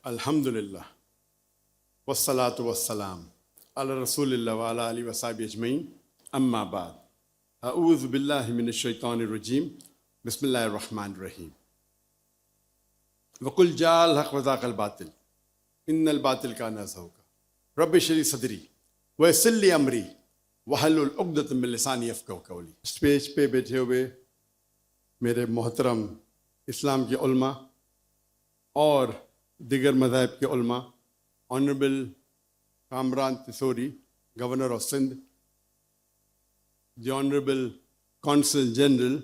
अल्हम्दुलिल्लाह वस्सलातु वस्सलाम अला रसूलिल्लाह व अला आलिहि व अस्हाबिहि अजमईन अम्मा बाद अऊज़ु बिल्लाहि मिनश शैतानिर रजीम बिस्मिल्लाहिर रहमानिर रहीम वकुल जाल हक़ व ज़ाक़ल बातिल इन्नल बातिल काना ज़हूक़ा रब्बि इश्रह सदरी व यस्सिर ली अमरी वहलुल उक़दतम मिन लिसानी यफ़क़हू क़ौली। स्टेज पे बैठे हुए मेरे मोहतरम इस्लाम के उलमा और दिगर मज़ाहिब के उलमा, honourable Kamran Tessori governor of Sindh, the honourable consul general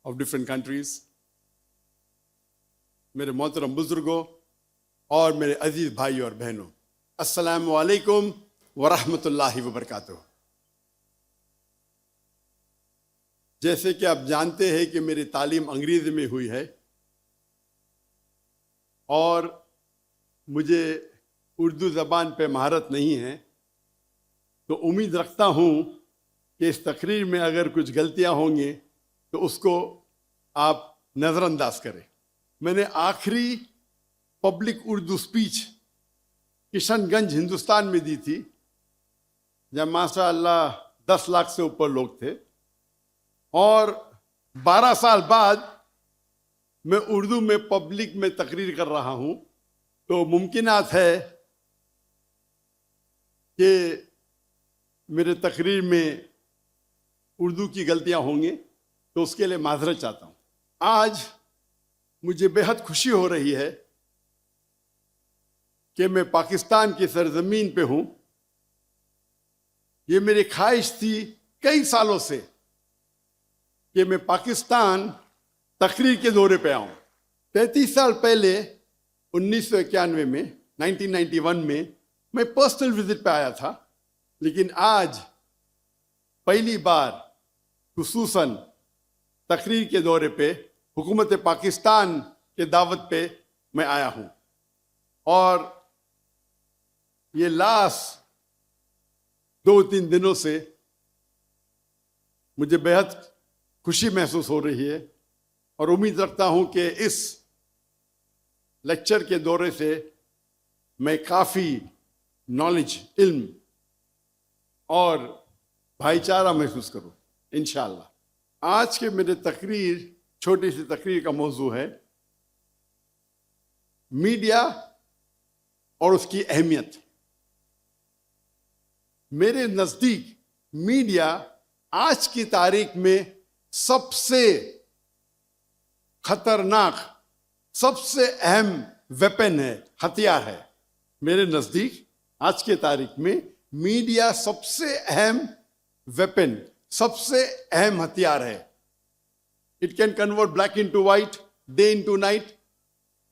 of different countries, मेरे मोहतरम बुजुर्गों और मेरे अजीज़ भाई और बहनों, अस्सलामु अलैकुम व रहमतुल्लाहि व बरकातुहू। जैसे कि आप जानते हैं कि मेरी तालीम अंग्रेज़ी में हुई है और मुझे उर्दू ज़बान पे महारत नहीं है, तो उम्मीद रखता हूँ कि इस तकरीर में अगर कुछ गलतियाँ होंगी तो उसको आप नज़रअंदाज करें। मैंने आखिरी पब्लिक उर्दू स्पीच किशनगंज हिंदुस्तान में दी थी, जब माशाअल्लाह 10 लाख से ऊपर लोग थे, और 12 साल बाद मैं उर्दू में पब्लिक में तकरीर कर रहा हूँ, तो मुमकिनात है कि मेरे तकरीर में उर्दू की गलतियाँ होंगी, तो उसके लिए माजरत चाहता हूँ। आज मुझे बेहद खुशी हो रही है कि मैं पाकिस्तान की सरजमीन पे हूँ। ये मेरी ख्वाहिश थी कई सालों से कि मैं पाकिस्तान तकरीर के दौरे पे आऊँ। 33 साल पहले 1991 में 1991 में मैं पर्सनल विजिट पे आया था, लेकिन आज पहली बार खुसूसन तकरीर के दौरे पे हुकूमत पाकिस्तान के दावत पे मैं आया हूँ। और ये लास्ट 2-3 दिनों से मुझे बेहद खुशी महसूस हो रही है और उम्मीद रखता हूँ कि इस लेक्चर के दौरे से मैं काफ़ी नॉलेज, इल्म और भाईचारा महसूस करूँ इंशाअल्लाह। आज के मेरे तकरीर, छोटी सी तकरीर का मौजू है मीडिया और उसकी अहमियत। मेरे नज़दीक मीडिया आज की तारीख में सबसे खतरनाक, सबसे अहम वेपन है, हथियार है। मेरे नज़दीक आज के तारीख में मीडिया सबसे अहम वेपन, सबसे अहम हथियार है। It can convert black into white, day into night.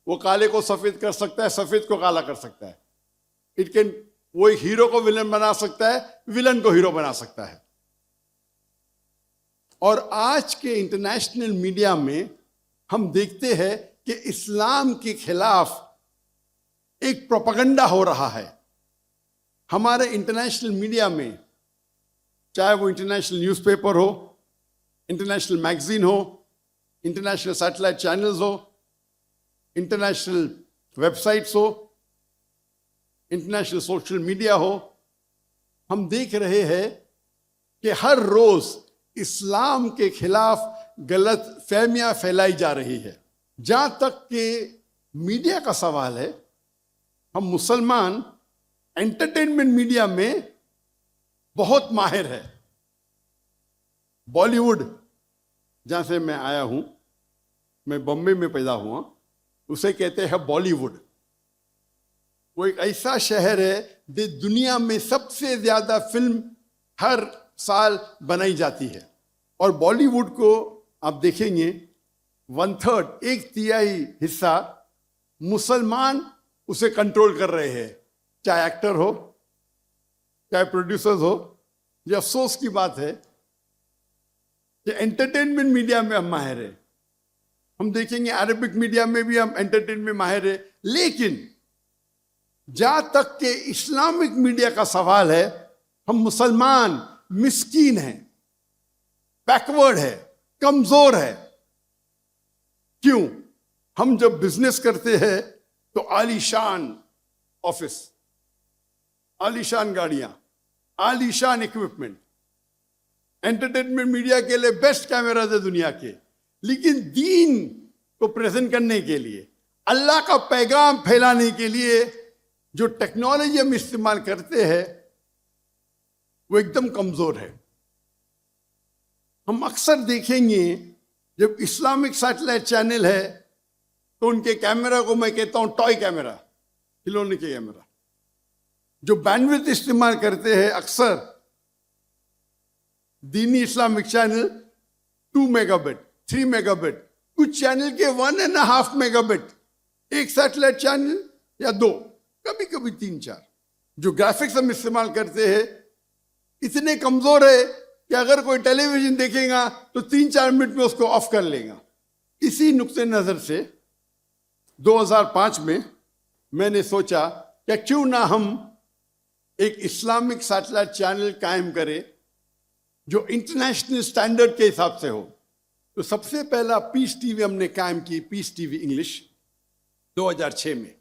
वो काले को सफ़ेद कर सकता है, सफ़ेद को काला कर सकता है। इट कैन, वो एक हीरो को विलन बना सकता है, विलन को हीरो बना सकता है। और आज के इंटरनेशनल मीडिया में हम देखते हैं कि इस्लाम के खिलाफ एक प्रोपेगेंडा हो रहा है। हमारे इंटरनेशनल मीडिया में, चाहे वो इंटरनेशनल न्यूज़पेपर हो, इंटरनेशनल मैगजीन हो, इंटरनेशनल सैटेलाइट चैनल्स हो, इंटरनेशनल वेबसाइट्स हो, इंटरनेशनल सोशल मीडिया हो, हम देख रहे हैं कि हर रोज इस्लाम के खिलाफ गलत फहमियां फैलाई जा रही है। जहां तक कि मीडिया का सवाल है, हम मुसलमान एंटरटेनमेंट मीडिया में बहुत माहिर है। बॉलीवुड, जहां से मैं आया हूं, मैं बॉम्बे में पैदा हुआ, उसे कहते हैं बॉलीवुड। वो एक ऐसा शहर है जो दुनिया में सबसे ज्यादा फिल्म हर साल बनाई जाती है। और बॉलीवुड को आप देखेंगे 1/3, 1/3 हिस्सा मुसलमान उसे कंट्रोल कर रहे हैं, चाहे एक्टर हो, चाहे प्रोड्यूसर्स हो। ये अफसोस की बात है कि एंटरटेनमेंट मीडिया में हम माहिर है। हम देखेंगे अरबिक मीडिया में भी हम एंटरटेनमेंट में माहिर है, लेकिन जहां तक के इस्लामिक मीडिया का सवाल है, हम मुसलमान मिस्कीन हैं, बैकवर्ड है, कमजोर है। क्यों? हम जब बिजनेस करते हैं तो आलीशान ऑफिस, आलीशान गाड़ियां, आलीशान इक्विपमेंट, एंटरटेनमेंट मीडिया के लिए बेस्ट कैमराज है दुनिया के। लेकिन दीन को प्रेजेंट करने के लिए, अल्लाह का पैगाम फैलाने के लिए जो टेक्नोलॉजी हम इस्तेमाल करते हैं वो एकदम कमजोर है। हम अक्सर देखेंगे जब इस्लामिक सैटेलाइट चैनल है तो उनके कैमरा को मैं कहता हूं टॉय कैमरा, खिलौने के कैमरा। जो बैंडविड्थ इस्तेमाल करते हैं अक्सर दीनी इस्लामिक चैनल 2 मेगाबिट, 3 मेगाबिट, कुछ चैनल के 1.5 मेगाबिट, एक सैटेलाइट चैनल या 2, कभी कभी 3-4। जो ग्राफिक्स हम इस्तेमाल करते हैं इतने कमजोर है कि अगर कोई टेलीविजन देखेगा तो 3-4 मिनट में उसको ऑफ कर लेगा। इसी नुक्ते नजर से 2005 में मैंने सोचा कि क्यों ना हम एक इस्लामिक सैटेलाइट चैनल कायम करें जो इंटरनेशनल स्टैंडर्ड के हिसाब से हो। तो सबसे पहला पीस टीवी हमने कायम की, पीस टीवी इंग्लिश 2006 में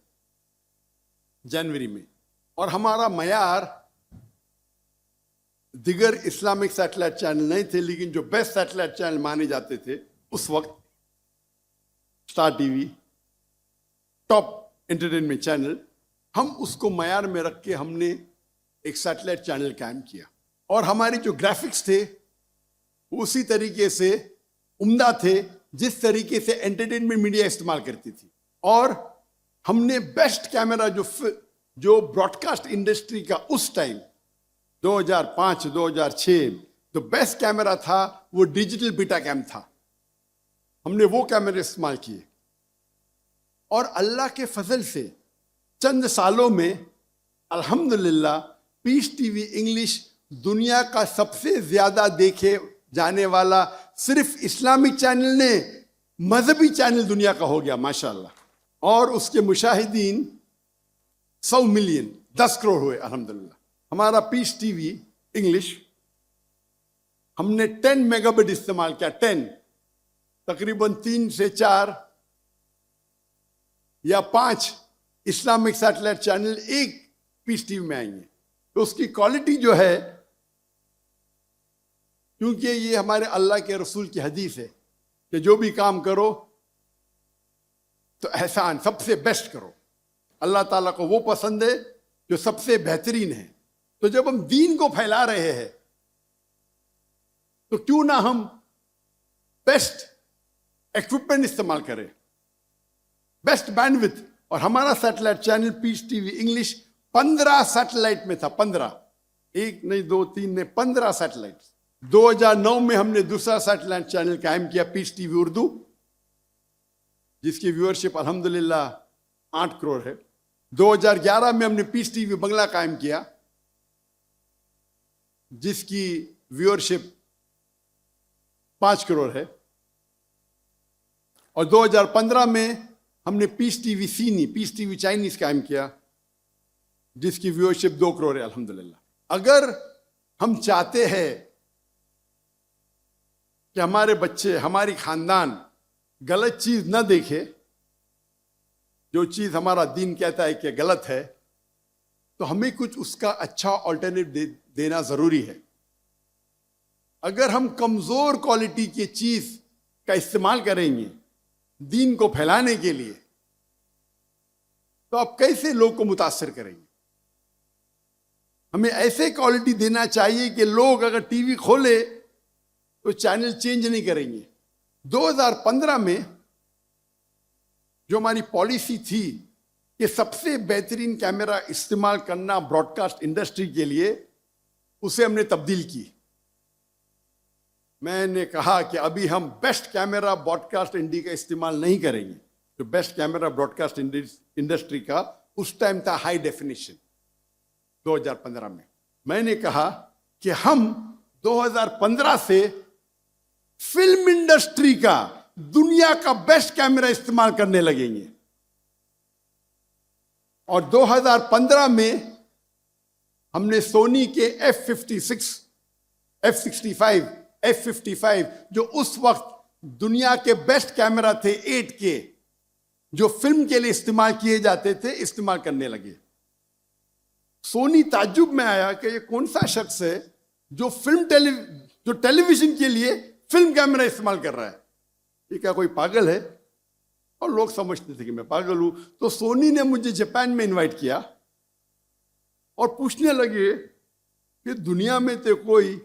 जनवरी में। और हमारा मयार दिगर इस्लामिक सैटेलाइट चैनल नहीं थे, लेकिन जो बेस्ट सैटेलाइट चैनल माने जाते थे उस वक्त, star TV, top entertainment channel, हम उसको मयार में रख के हमने एक सैटेलाइट चैनल कायम किया। और हमारे जो ग्राफिक्स थे उसी तरीके से उम्दा थे जिस तरीके से एंटरटेनमेंट मीडिया इस्तेमाल करती थी। और हमने बेस्ट कैमरा जो ब्रॉडकास्ट इंडस्ट्री का उस टाइम 2005-2006 तो बेस्ट कैमरा था वो डिजिटल बीटा कैम था। हमने वो कैमरे इस्तेमाल किए और अल्लाह के फजल से चंद सालों में अल्हम्दुलिल्लाह पीस टीवी इंग्लिश दुनिया का सबसे ज्यादा देखे जाने वाला सिर्फ इस्लामिक चैनल ने मजहबी चैनल दुनिया का हो गया माशाअल्लाह। और उसके मुशाहिदीन 100 मिलियन, 10 करोड़ हुए अल्हम्दुलिल्लाह। हमारा पीस टीवी इंग्लिश हमने 10 मेगाबिट इस्तेमाल किया, 10, तकरीबन 3 से 4 या 5 इस्लामिक सैटेलाइट चैनल एक पीस टीवी में आएंगे। तो उसकी क्वालिटी जो है, क्योंकि ये हमारे अल्लाह के रसूल की हदीस है कि जो भी काम करो तो एहसान सबसे बेस्ट करो। अल्लाह ताला को वो पसंद है जो सबसे बेहतरीन है। तो जब हम दीन को फैला रहे हैं तो क्यों ना हम बेस्ट इक्विपमेंट इस्तेमाल करें, बेस्ट बैंडविड्थ। और हमारा satellite channel peace TV English 15 satellite में था, 15, 1 नहीं 2 3 नहीं 15 सैटेलाइट। 2009 में हमने दूसरा सैटेलाइट चैनल कायम किया, पीस टीवी उर्दू, जिसकी व्यूअरशिप अल्हम्दुलिल्लाह 8 करोड़ है। 2011 में हमने पीस टीवी बंगला कायम किया, जिसकी व्यूअरशिप 5 करोड़ है। और 2015 में हमने पीस टीवी सीनी, पीस टीवी चाइनीज कायम किया, जिसकी व्यूअरशिप 2 करोड़ है अल्हम्दुलिल्लाह। अगर हम चाहते हैं कि हमारे बच्चे, हमारी खानदान गलत चीज न देखे, जो चीज हमारा दीन कहता है कि गलत है, तो हमें कुछ उसका अच्छा ऑल्टरनेटिव देना जरूरी है। अगर हम कमजोर क्वालिटी की चीज का इस्तेमाल करेंगे दीन को फैलाने के लिए, तो आप कैसे लोग को मुतासिर करेंगे? हमें ऐसे क्वालिटी देना चाहिए कि लोग अगर टीवी खोले तो चैनल चेंज नहीं करेंगे। 2015 में जो हमारी पॉलिसी थी कि सबसे बेहतरीन कैमरा इस्तेमाल करना ब्रॉडकास्ट इंडस्ट्री के लिए, उसे हमने तब्दील की। मैंने कहा कि अभी हम बेस्ट कैमरा ब्रॉडकास्ट इंडी का इस्तेमाल नहीं करेंगे। जो बेस्ट कैमरा ब्रॉडकास्ट इंडस्ट्री का उस टाइम था हाई डेफिनेशन 2015 में। मैंने कहा कि हम 2015 से फिल्म इंडस्ट्री का, दुनिया का बेस्ट कैमरा इस्तेमाल करने लगेंगे। और 2015 में हमने सोनी के F56, F65, F55 जो उस वक्त दुनिया के बेस्ट कैमरा थे 8K, जो फिल्म के लिए इस्तेमाल किए जाते थे इस्तेमाल करने लगे। सोनी ताज्जुब में आया कि ये कौन सा शख्स है जो जो टेलीविजन के लिए फिल्म कैमरा इस्तेमाल कर रहा है, ये क्या कोई पागल है? और लोग समझते थे कि मैं पागल हूं। तो सोनी ने मुझे जापान में इनवाइट किया और पूछने लगे कि दुनिया में तो कोई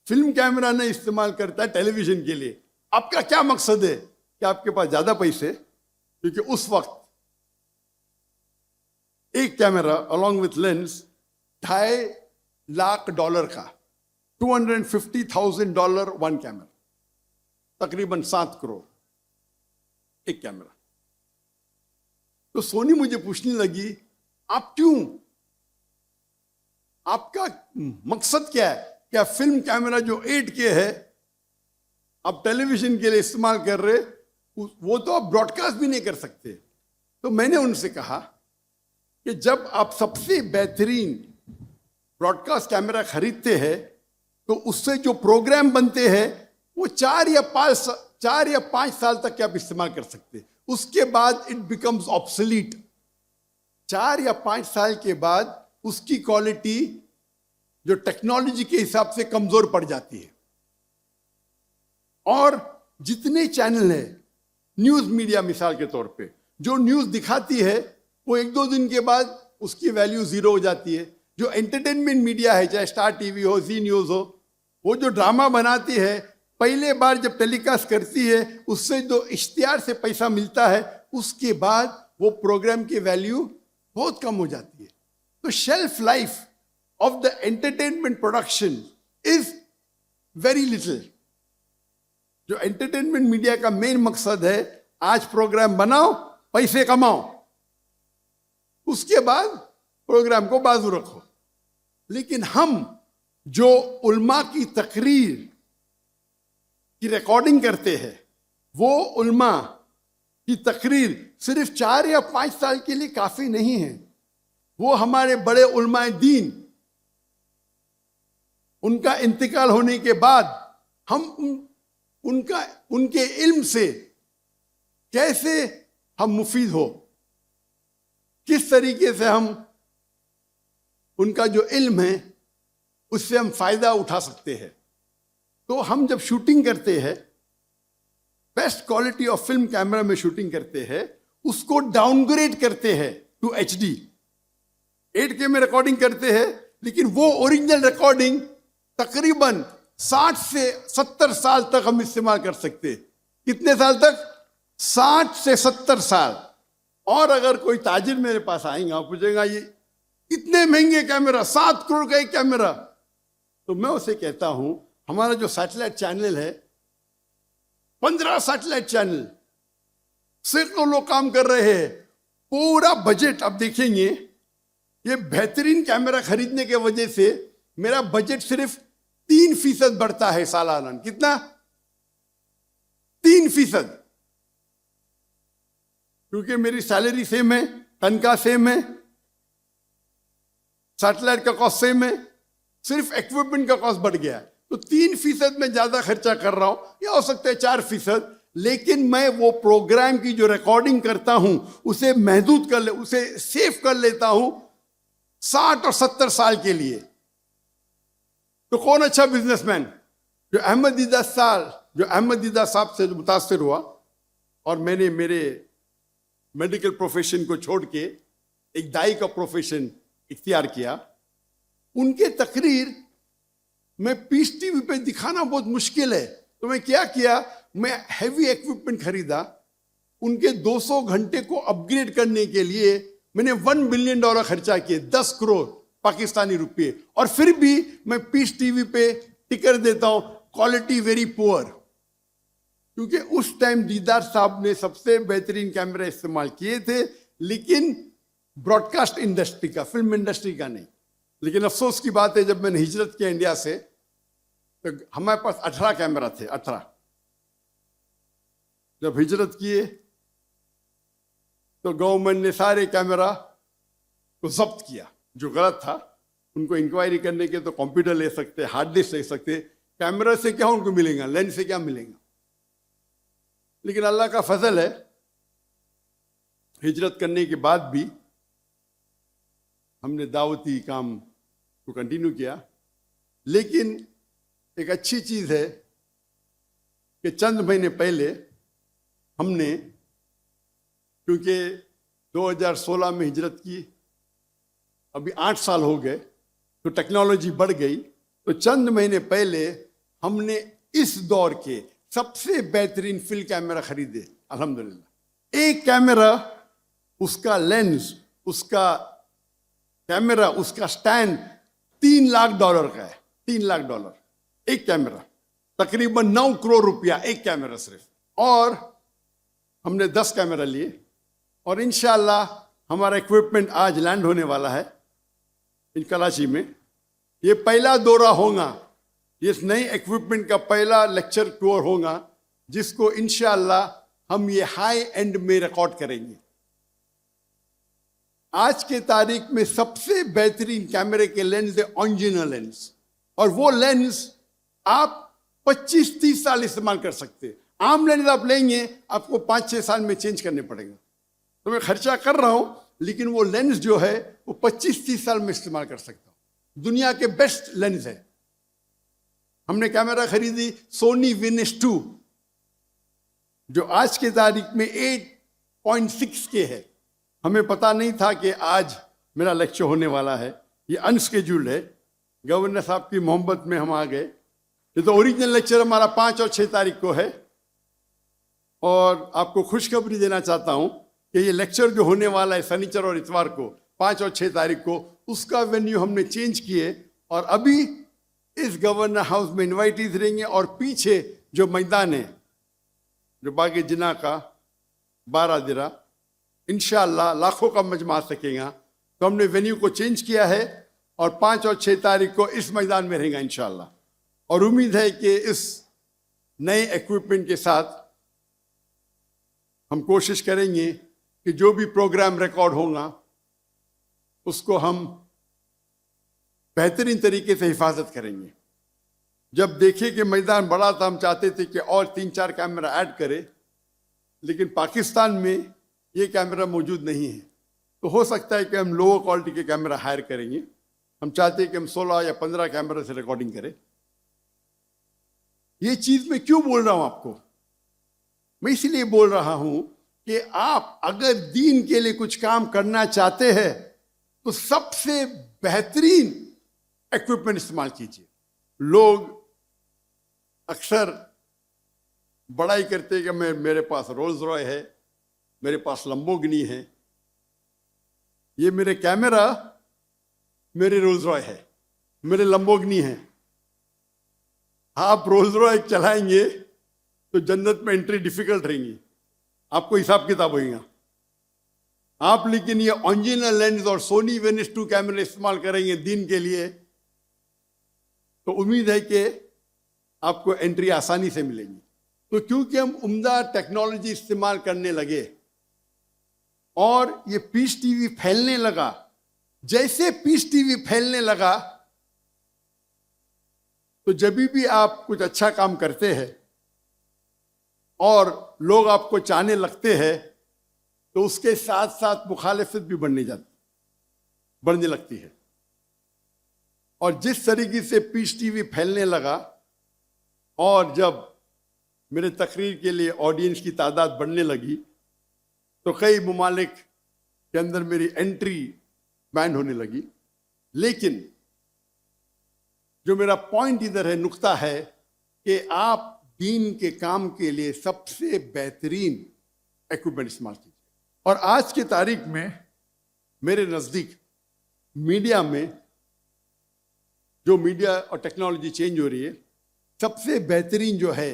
फिल्म कैमरा नहीं इस्तेमाल करता है टेलीविजन के लिए, आपका क्या मकसद है? कि आपके पास ज्यादा पैसे? क्योंकि उस वक्त एक camera along with lens $2.5 lakh का, $250,000 वन कैमरा, तकरीबन 7 करोड़ एक कैमरा। तो सोनी मुझे पूछने लगी, आप क्यों, आपका मकसद क्या है? क्या फिल्म कैमरा जो 8K है आप टेलीविजन के लिए इस्तेमाल कर रहे, वो तो आप ब्रॉडकास्ट भी नहीं कर सकते। तो मैंने उनसे कहा कि जब आप सबसे बेहतरीन ब्रॉडकास्ट कैमरा खरीदते हैं तो उससे जो प्रोग्राम बनते हैं वो 4 या 5 साल तक के आप इस्तेमाल कर सकते, उसके बाद इट बिकम्स ऑब्सोलीट। 4 या 5 साल के बाद उसकी क्वालिटी जो टेक्नोलॉजी के हिसाब से कमजोर पड़ जाती है। और जितने चैनल है, न्यूज मीडिया मिसाल के तौर पे, जो न्यूज दिखाती है वो 1-2 दिन के बाद उसकी वैल्यू 0 हो जाती है। जो एंटरटेनमेंट मीडिया है, चाहे स्टार टीवी हो, जी न्यूज हो, वो जो ड्रामा बनाती है पहले बार जब टेलीकास्ट करती है उससे जो इश्तिहार से पैसा मिलता है उसके बाद वो प्रोग्राम की वैल्यू बहुत कम हो जाती है। तो shelf life of the entertainment production is very little. जो एंटरटेनमेंट मीडिया का मेन मकसद है, आज प्रोग्राम बनाओ, पैसे कमाओ, उसके बाद प्रोग्राम को बाजू रखो। लेकिन हम जो उल्मा की तकरीर की रिकॉर्डिंग करते हैं, वो उल्मा की तकरीर सिर्फ 4 या 5 साल के लिए काफी नहीं है। वो हमारे बड़े उल्माए दीन, उनका इंतकाल होने के बाद हम उनके इल्म से कैसे हम मुफीद हो, किस तरीके से हम उनका जो इल्म है उससे हम फायदा उठा सकते हैं। तो हम जब शूटिंग करते हैं, best quality of film camera में शूटिंग करते हैं, उसको डाउनग्रेड करते हैं टू HD। 8K में रिकॉर्डिंग करते हैं, लेकिन वो ओरिजिनल रिकॉर्डिंग तकरीबन 60 से 70 साल तक हम इस्तेमाल कर सकते। कितने साल तक? 60 से 70 साल। और अगर कोई ताजिर मेरे पास आएगा, पूछेगा ये इतने महंगे कैमरा, 7 करोड़ का एक कैमरा, तो मैं उसे कहता हूं हमारा जो सैटेलाइट चैनल है, 15 सैटेलाइट चैनल, सैकड़ों लोग काम कर रहे हैं, पूरा बजट आप देखेंगे, ये बेहतरीन कैमरा खरीदने के वजह से मेरा बजट सिर्फ 3% बढ़ता है सालाना। कितना? 3%। क्योंकि मेरी सैलरी सेम है, तनख्वाह सेम है, सैटेलाइट का कॉस्ट सेम है, सिर्फ इक्विपमेंट का कॉस्ट बढ़ गया है। तो 3% में ज्यादा खर्चा कर रहा हूं, या हो सकता है 4%, लेकिन मैं वो प्रोग्राम की जो रिकॉर्डिंग करता हूं उसे महदूद उसे सेव कर लेता हूं 60 और 70 साल के लिए। तो कौन अच्छा बिजनेसमैन? जो अहमद दीदा साहब से मुतासिर हुआ और मैंने मेरे मेडिकल प्रोफेशन को छोड़ के एक दाई का प्रोफेशन इख्तियार किया। उनके तकरीर में पीस टीवी पे दिखाना बहुत मुश्किल है, तो मैं क्या किया, मैं हैवी इक्विपमेंट खरीदा। उनके 200 घंटे को अपग्रेड करने के लिए मैंने $1 बिलियन खर्चा किए, 10 करोड़ पाकिस्तानी रुपये, और फिर भी मैं पीस टीवी पे टिकर देता हूं, क्वालिटी वेरी पुअर। क्योंकि उस टाइम दीदार साहब ने सबसे बेहतरीन कैमरा इस्तेमाल किए थे, लेकिन ब्रॉडकास्ट इंडस्ट्री का, फिल्म इंडस्ट्री का नहीं। लेकिन अफसोस की बात है, जब मैंने हिजरत किया इंडिया से, तो हमारे पास 18 कैमरा थे, 18। जब हिजरत किए तो गवर्नमेंट ने सारे कैमरा को जब्त किया, जो गलत था। उनको इंक्वायरी करने के तो कंप्यूटर ले सकते, हार्ड डिस्क ले सकते, कैमरा से क्या उनको मिलेगा, लेंस से क्या मिलेगा। लेकिन अल्लाह का फजल है, हिजरत करने के बाद भी हमने दावती काम को कंटिन्यू किया। लेकिन एक अच्छी चीज़ है कि चंद महीने पहले हमने, क्योंकि 2016 में हिजरत की, अभी 8 साल हो गए, तो टेक्नोलॉजी बढ़ गई, तो चंद महीने पहले हमने इस दौर के सबसे बेहतरीन फिल्म कैमरा खरीदे अल्हम्दुलिल्लाह। एक कैमरा, उसका लेंस, उसका कैमरा, उसका स्टैंड $3 लाख का है। $3 लाख एक कैमरा, तकरीबन 9 करोड़ रुपया एक कैमरा सिर्फ। और हमने 10 कैमरा लिए और इंशाल्लाह हमारा इक्विपमेंट आज लैंड होने वाला है इन कराची में। ये पहला दौरा होगा, इस नए इक्विपमेंट का पहला लेक्चर टूर होगा, जिसको इंशाल्लाह हम ये हाई एंड में रिकॉर्ड करेंगे। आज के तारीख में सबसे बेहतरीन कैमरे के लेंस है ओरिजिनल लेंस, और वो लेंस आप 25-30 साल इस्तेमाल कर सकते हैं। आम लेंस आप लेंगे, आपको 5-6 साल में चेंज करने पड़ेगा। तो मैं खर्चा कर रहा हूं, लेकिन वो लेंस जो है वो 25-30 साल में इस्तेमाल कर सकता हूं। दुनिया के बेस्ट लेंस है। हमने कैमरा खरीदी सोनी विनिस 2, जो आज के तारीख में 8.6 के है। हमें पता नहीं था कि आज मेरा लेक्चर होने वाला है, ये अनस्केड्यूल्ड है। गवर्नर साहब की मोहब्बत में हम आ गए। ये तो ओरिजिनल लेक्चर हमारा 5 और 6 तारीख को है। और आपको खुशखबरी देना चाहता हूं कि ये लेक्चर जो होने वाला है शनिचर और इतवार को, 5 और 6 तारीख को, उसका वेन्यू हमने चेंज किए। और अभी इस गवर्नर हाउस में इन्वाइटीज रहेंगे, और पीछे जो मैदान है, जो बागी जिना का 12 दिरा, इंशाअल्लाह लाखों का मजमा आ सकेगा। तो हमने वेन्यू को चेंज किया है और 5 और 6 तारीख को इस मैदान में रहेगा इंशाअल्लाह। और उम्मीद है कि इस नए इक्विपमेंट के साथ हम कोशिश करेंगे कि जो भी प्रोग्राम रिकॉर्ड होगा उसको हम बेहतरीन तरीके से हिफाजत करेंगे। जब देखे कि मैदान बड़ा था, हम चाहते थे कि और 3-4 कैमरा ऐड करें, लेकिन पाकिस्तान में ये कैमरा मौजूद नहीं है। तो हो सकता है कि हम लोअर क्वालिटी के कैमरा हायर करेंगे। हम चाहते हैं कि हम 16 या 15 कैमरा से रिकॉर्डिंग करें। ये चीज मैं क्यों बोल रहा हूं आपको? मैं इसलिए बोल रहा हूं कि आप अगर दीन के लिए कुछ काम करना चाहते हैं तो सबसे बेहतरीन इक्विपमेंट इस्तेमाल कीजिए। लोग अक्सर बड़ाई करते हैं कि मेरे पास रोल्स रॉय है, मेरे पास लंबोर्गिनी है। ये मेरे कैमरा मेरे रोल्स रॉय है, मेरे लंबोर्गिनी है। आप रोल्स रॉय चलाएंगे तो जन्नत में एंट्री डिफिकल्ट रहेंगी, आपको हिसाब किताब होगा। आप लेकिन ये ओरिजिनल लेंस और सोनी वेनिस 2 कैमरे इस्तेमाल करेंगे दीन के लिए, तो उम्मीद है कि आपको एंट्री आसानी से मिलेगी। तो क्योंकि हम उम्दा टेक्नोलॉजी इस्तेमाल करने लगे और ये पीस टीवी फैलने लगा, जैसे पीस टीवी फैलने लगा तो जब भी आप कुछ अच्छा काम करते हैं और लोग आपको चाहने लगते हैं, तो उसके साथ साथ मुखालिफत भी बढ़ने लगती है। और जिस तरीके से पीस टीवी फैलने लगा और जब मेरे तकरीर के लिए ऑडियंस की तादाद बढ़ने लगी, तो कई ममालिक के अंदर मेरी एंट्री बैन होने लगी। लेकिन जो मेरा पॉइंट इधर है, नुक्ता है कि आप दीन के काम के लिए सबसे बेहतरीन इक्विपमेंट इस्तेमाल कीजिए। और आज की तारीख में मेरे नज़दीक मीडिया में, जो मीडिया और टेक्नोलॉजी चेंज हो रही है, सबसे बेहतरीन जो है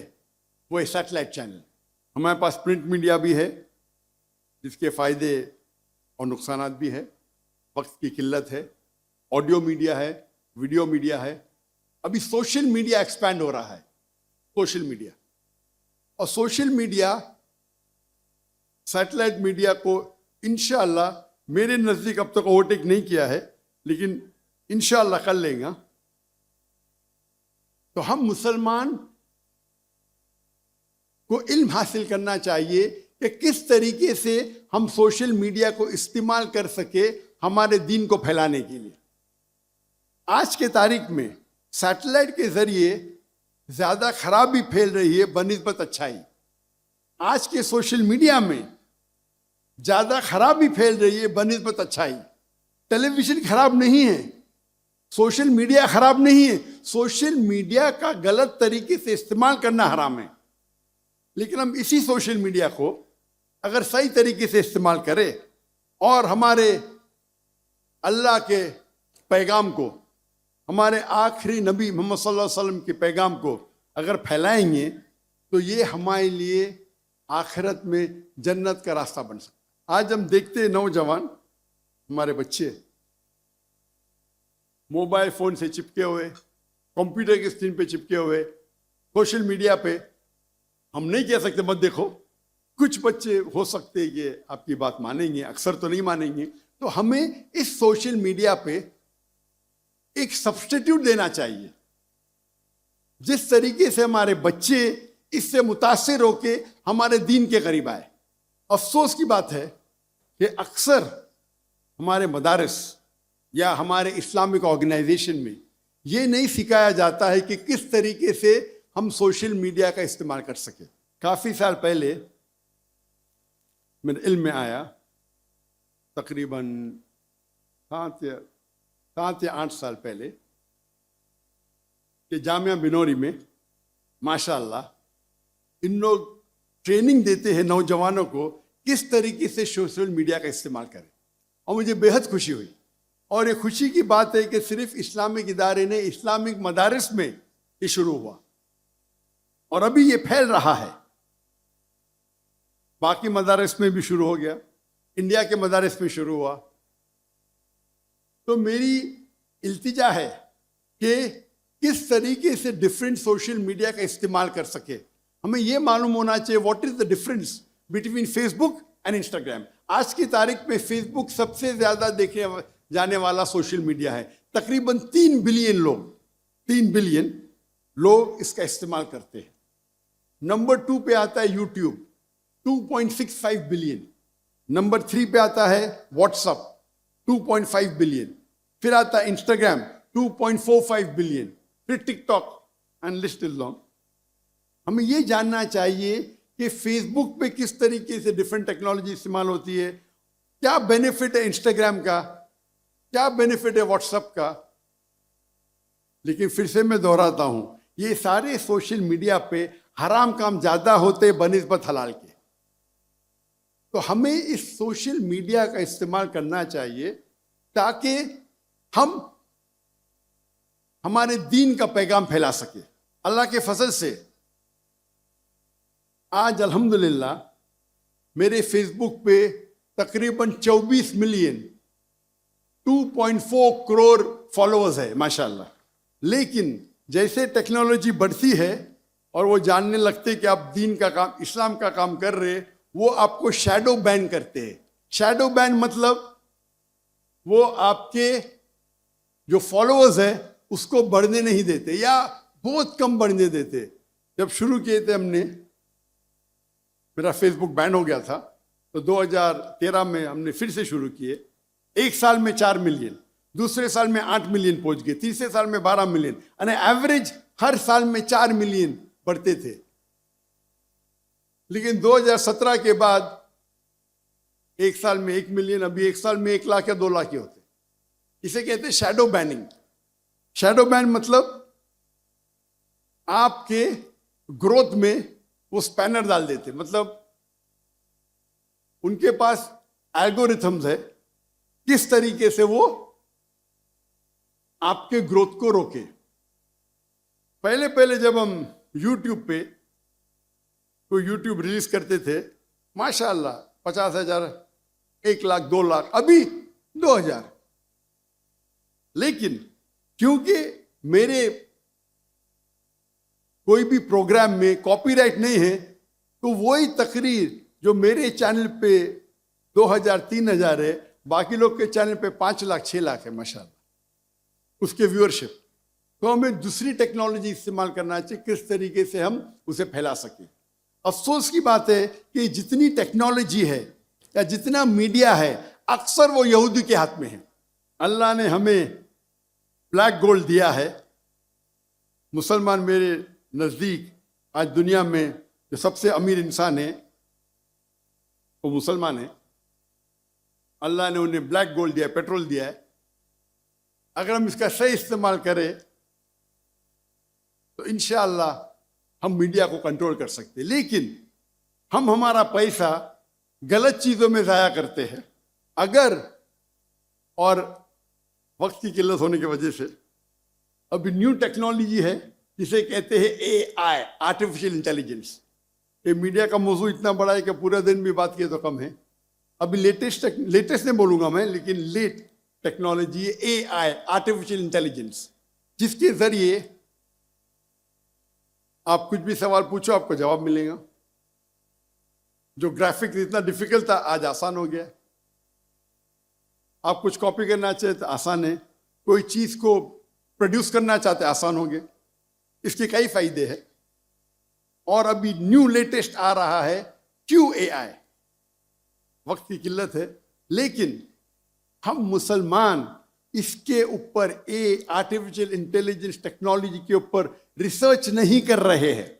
वो है सैटेलाइट चैनल। हमारे पास प्रिंट मीडिया भी है जिसके फ़ायदे और नुकसानात भी है, वक्त की किल्लत है। ऑडियो मीडिया है, वीडियो मीडिया है। अभी सोशल मीडिया एक्सपैंड हो रहा है, सोशल मीडिया। और सोशल मीडिया सैटेलाइट मीडिया को इंशाअल्लाह मेरे नज़दीक अब तक ओवरटेक नहीं किया है, लेकिन इंशाअल्लाह कर लेगा। तो हम मुसलमान को इल्म हासिल करना चाहिए कि किस तरीके से हम सोशल मीडिया को इस्तेमाल कर सके हमारे दीन को फैलाने के लिए। आज के तारीख में सैटेलाइट के जरिए ज्यादा खराबी फैल रही है बनिस्बत अच्छाई। आज के सोशल मीडिया में ज्यादा खराबी फैल रही है बनिस्बत अच्छाई। टेलीविजन खराब नहीं है, सोशल मीडिया खराब नहीं है, सोशल मीडिया का गलत तरीके से इस्तेमाल करना हराम है। लेकिन हम इसी सोशल मीडिया को अगर सही तरीके से इस्तेमाल करें और हमारे अल्लाह के पैगाम को, हमारे आखिरी नबी मोहम्मद सल्लल्लाहु अलैहि वसल्लम के पैगाम को अगर फैलाएंगे तो ये हमारे लिए आखिरत में जन्नत का रास्ता बन सकता है। आज हम देखते हैं नौजवान, हमारे बच्चे मोबाइल फोन से चिपके हुए, कंप्यूटर की स्क्रीन पे चिपके हुए, सोशल मीडिया पे। हम नहीं कह सकते मत देखो, कुछ बच्चे हो सकते हैं कि आपकी बात मानेंगे, अक्सर तो नहीं मानेंगे। तो हमें इस सोशल मीडिया पे एक सब्स्टिट्यूट देना चाहिए जिस तरीके से हमारे बच्चे इससे मुतासिर होके हमारे दीन के करीब आए। अफसोस की बात है कि अक्सर हमारे मदारस या हमारे इस्लामिक ऑर्गेनाइजेशन में ये नहीं सिखाया जाता है कि किस तरीके से हम सोशल मीडिया का इस्तेमाल कर सके। काफ़ी साल पहले मेरे इल्म में आया, तकरीबन 7 या 8 साल पहले, कि जामिया बिनौरी में माशाअल्लाह इन लोग ट्रेनिंग देते हैं नौजवानों को किस तरीके से सोशल मीडिया का इस्तेमाल करें। और मुझे बेहद खुशी हुई। और ये खुशी की बात है कि सिर्फ इस्लामिक इदारे ने, इस्लामिक मदारिस में ये शुरू हुआ और अभी ये फैल रहा है। बाकी मदारिस में भी शुरू हो गया, इंडिया के मदारिस में शुरू हुआ। तो मेरी इल्तिजा है कि किस तरीके से डिफरेंट सोशल मीडिया का इस्तेमाल कर सके। हमें यह मालूम होना चाहिए what is the difference between Facebook and Instagram. आज की तारीख में फेसबुक सबसे ज्यादा देखे जाने वाला सोशल मीडिया है। तकरीबन 3 बिलियन लोग इसका इस्तेमाल करते हैं। नंबर 2 पे आता है यूट्यूब, 2.65 बिलियन। नंबर 3 पे आता है व्हाट्सएप, 2.5 बिलियन। फिर आता है इंस्टाग्राम, 2.45 बिलियन। फिर TikTok, and list is long. हमें यह जानना चाहिए कि फेसबुक पे किस तरीके से डिफरेंट टेक्नोलॉजी इस्तेमाल होती है, क्या बेनिफिट है इंस्टाग्राम का, क्या बेनिफिट है व्हाट्सएप का। लेकिन फिर से मैं दोहराता हूं, ये सारे सोशल मीडिया पे हराम काम ज्यादा होते बनिस्बत हलाल के। तो हमें इस सोशल मीडिया का इस्तेमाल करना चाहिए ताकि हम हमारे दीन का पैगाम फैला सके। अल्लाह के फजल से आज अल्हम्दुलिल्लाह मेरे फेसबुक पे तकरीबन 24 मिलियन 2.4 करोड़ फॉलोअर्स है माशाल्लाह। लेकिन जैसे टेक्नोलॉजी बढ़ती है और वो जानने लगते कि आप दीन का काम, इस्लाम का काम कर रहे, वो आपको शैडो बैन करते हैं। शैडो बैन मतलब वो आपके जो फॉलोअर्स है उसको बढ़ने नहीं देते या बहुत कम बढ़ने देते। जब शुरू किए थे हमने, मेरा फेसबुक बैन हो गया था, तो 2013 में हमने फिर से शुरू किए। एक साल में 4 मिलियन, दूसरे साल में 8 मिलियन पहुंच गए, तीसरे साल में 12 मिलियन, यानी एवरेज हर साल में 4 मिलियन बढ़ते थे। लेकिन 2017 के बाद एक साल में 1 मिलियन, अभी एक साल में 1 लाख या 2 लाख ही होते। इसे कहते हैं शैडो बैनिंग। शैडो बैन मतलब आपके ग्रोथ में वो स्पैनर डाल देते, मतलब उनके पास एल्गोरिथम्स है किस तरीके से वो आपके ग्रोथ को रोके। पहले पहले जब हम यूट्यूब पे तो यूट्यूब रिलीज करते थे, माशाअल्लाह 50,000, 1 लाख, 2 लाख, अभी 2,000। लेकिन क्योंकि मेरे कोई भी प्रोग्राम में कॉपीराइट नहीं है, तो वही तकरीर जो मेरे चैनल पे 2,000, 3,000 है, बाकी लोग के चैनल पे 5 लाख, 6 लाख है माशाअल्लाह उसके व्यूअरशिप। तो हमें दूसरी टेक्नोलॉजी इस्तेमाल करना चाहिए किस तरीके से हम उसे फैला सकें। अफसोस की बात है कि जितनी टेक्नोलॉजी है या जितना मीडिया है, अक्सर वो यहूदी के हाथ में है। अल्लाह ने हमें ब्लैक गोल्ड दिया है। मुसलमान मेरे नज़दीक आज दुनिया में जो सबसे अमीर इंसान है वो मुसलमान है। अल्लाह ने उन्हें ब्लैक गोल्ड दिया है, पेट्रोल दिया है। अगर हम इसका सही इस्तेमाल करें तो इंशाअल्लाह हम मीडिया को कंट्रोल कर सकते हैं। लेकिन हम हमारा पैसा गलत चीज़ों में ज़ाया करते हैं। अगर और वक्त की किल्लत होने की वजह से अभी न्यू टेक्नोलॉजी है जिसे कहते हैं AI, आर्टिफिशियल इंटेलिजेंस। ये मीडिया का मौजू इतना बड़ा है कि पूरे दिन भी बात किए तो कम है। अभी लेटेस्ट नहीं बोलूँगा मैं, लेकिन लेट टेक्नोलॉजी है AI, आर्टिफिशियल इंटेलिजेंस, जिसके ज़रिए आप कुछ भी सवाल पूछो आपको जवाब मिलेगा। जो ग्राफिक्स इतना डिफिकल्ट था आज आसान हो गया। आप कुछ कॉपी करना चाहते तो आसान है, कोई चीज़ को प्रोड्यूस करना चाहते आसान हो गया। इसके कई फायदे हैं। और अभी न्यू लेटेस्ट आ रहा है QAI। वक्त की किल्लत है, लेकिन हम मुसलमान इसके ऊपर आर्टिफिशियल इंटेलिजेंस टेक्नोलॉजी के ऊपर रिसर्च नहीं कर रहे हैं,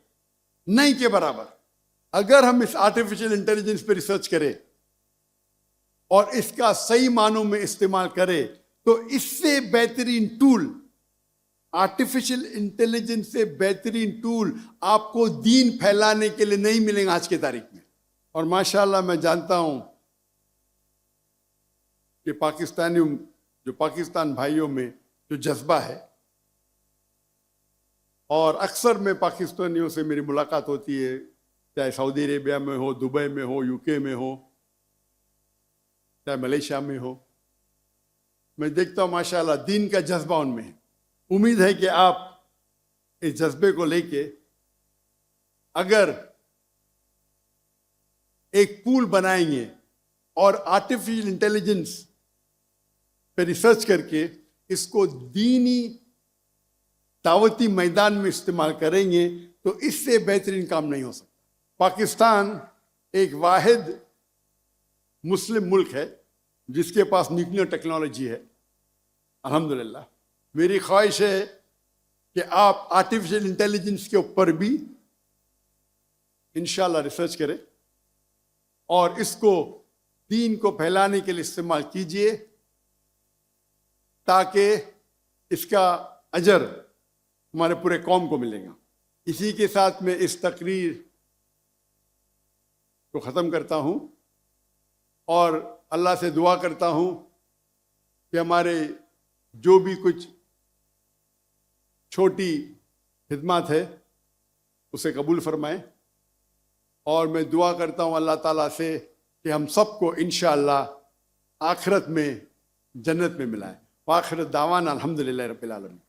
नहीं के बराबर। अगर हम इस आर्टिफिशियल इंटेलिजेंस पे रिसर्च करें और इसका सही मानों में इस्तेमाल करें तो इससे बेहतरीन टूल, आर्टिफिशियल इंटेलिजेंस से बेहतरीन टूल आपको दीन फैलाने के लिए नहीं मिलेगा आज की तारीख में। और माशाल्लाह मैं जानता हूं कि पाकिस्तान भाइयों में जो जज्बा है, और अक्सर में पाकिस्तानियों से मेरी मुलाकात होती है, चाहे सऊदी अरेबिया में हो, दुबई में हो, UK में हो, चाहे मलेशिया में हो, मैं देखता हूँ माशाल्लाह दीन का जज्बा उनमें है। उम्मीद है कि आप इस जज्बे को लेके अगर एक पूल बनाएंगे और आर्टिफिशियल इंटेलिजेंस पे रिसर्च करके इसको दीनी दावती मैदान में इस्तेमाल करेंगे तो इससे बेहतरीन काम नहीं हो सकता। पाकिस्तान एक वाहिद मुस्लिम मुल्क है जिसके पास न्यूक्लियर टेक्नोलॉजी है, अल्हम्दुलिल्लाह। मेरी ख्वाहिश है कि आप आर्टिफिशियल इंटेलिजेंस के ऊपर भी इंशाल्लाह रिसर्च करें और इसको दीन को फैलाने के लिए इस्तेमाल कीजिए, ताकि इसका अजर हमारे पूरे कौम को मिलेगा। इसी के साथ मैं इस तकरीर को ख़त्म करता हूँ और अल्लाह से दुआ करता हूँ कि हमारे जो भी कुछ छोटी खिदमत है उसे कबूल फरमाएं। और मैं दुआ करता हूँ अल्लाह ताला से कि हम सबको इंशाअल्लाह आखिरत में जन्नत में मिलाएं। आखिरत दावाना अल्हम्दुलिल्लाह रब्बिल आलमीन।